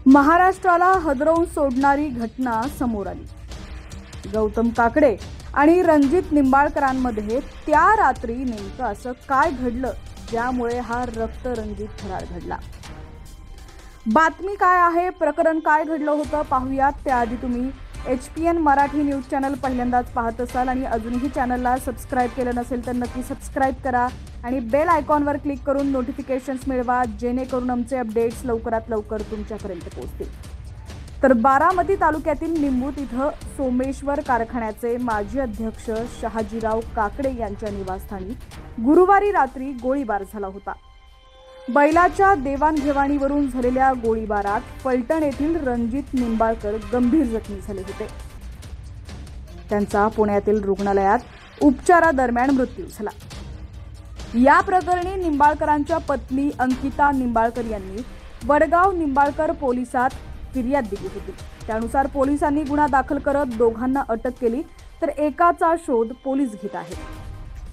महाराष्ट्राला हादरवून सोडणारी घटना समोर आली। गौतम काकडे आणि रणजित निंबाळकरांमध्ये त्या रात्री नेमकं असं काय घडलं ज्यामुळे हा रक्तरंजित थरार घडला। बातमी काय आहे, प्रकरण काय घडलं होतं पाहूयात। त्याआधी तुम्ही HPN मराठी न्यूज चॅनल पहिल्यांदाच पाहत असाल आणि अजूनही चॅनलला सबस्क्राइब केलं नसेल तर नक्की सबस्क्राइब करा आणि बेल आयकॉनवर क्लिक करून नोटिफिकेशन्स मिळवा, जेणेकरून आमचे अपडेट्स लवकरात लवकर तुमच्यापर्यंत पोहोचतील। तर बारामती तालुक्यातील निंबूत इथं सोमेश्वर कारखान्याचे माजी अध्यक्ष शहाजीराव काकडे यांच्या निवासस्थानी गुरुवारी रात्री गोळीबार झाला होता। बैलाच्या देवाणघेवाणीवरून झालेल्या गोळीबारात फलटण येथील रणजित निंबाळकर गंभीर जखमी झाले होते। त्यांचा पुण्यातील रुग्णालयात उपचारादरम्यान मृत्यू झाला। या प्रकरणी निंबाळकरांच्या पत्नी अंकिता निंबाळकर यांनी वडगाव निंबाळकर पोलिसात फिर्याद दिली होती। त्यानुसार पोलिसांनी गुन्हा दाखल करत दोघांना अटक केली, तर एकाचा शोध पोलीस घेत आहेत।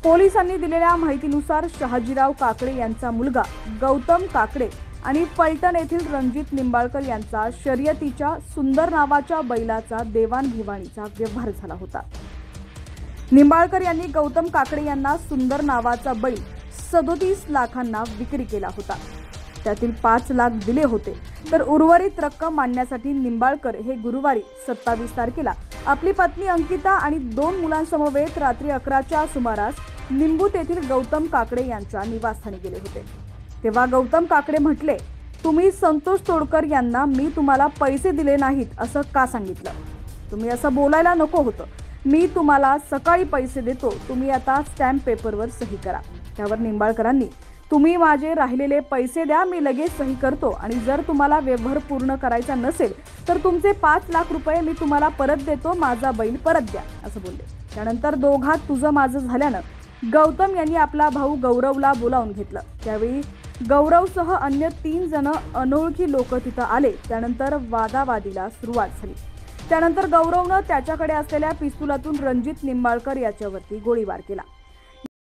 पोलिसांनी दिलेल्या माहितीनुसार शहाजीराव काकडे यांचा मुलगा गौतम काकडे आणि फलटण येथील रणजित निंबाळकर यांचा शर्यतीच्या सुंदर नावाच्या बैलाचा देवाणघेवाणीचा व्यवहार झाला होता। निंबाळकर यांनी गौतम काकडे यांना सुंदर नावाचा बैल 37 लाखांना विक्री केला होता। त्यातील 5 लाख दिले होते, तर उर्वरित रक्कम मांडण्यासाठी निंबाळकर हे गुरुवारी 27 तारखेला आपली पत्नी अंकिता आणि 2 मुलांसमवेत रात्री 11च्या सुमारास निंबूत येथील गौतम काकडे यांच्या निवासस्थानी गेले होते। तेव्हा गौतम काकडे म्हटले, तुम्ही संतोष तोडकर यांना मी तुम्हाला पैसे दिले नाहीत असं का सांगितलं? तुम्ही असं बोलायला नको होतं। मी तुम्हाला सकाळी पैसे देतो, तुम्ही आता स्टॅम्प पेपरवर सही करा। त्यावर निंबाळकरांनी, तुम्ही माझे राहिलेले पैसे द्या, मी लगेच सही करतो आणि जर तुम्हाला व्यवहार पूर्ण करायचा नसेल तर तुमचे 5 लाख रुपये मी तुम्हाला परत देतो, माझा बैल परत द्या असं बोलले। त्यानंतर दोघात तुझं माझं झाल्यानं गौतम यांनी आपला भाऊ गौरवला बोलावून घेतलं। त्यावेळी गौरवसह अन्य 3 जण अनोळखी लोक तिथं आले। त्यानंतर वादावादीला सुरुवात झाली। त्यानंतर गौरवनं त्याच्याकडे असलेल्या पिस्तुलातून रणजित निंबाळकर याच्यावरती गोळीबार केला।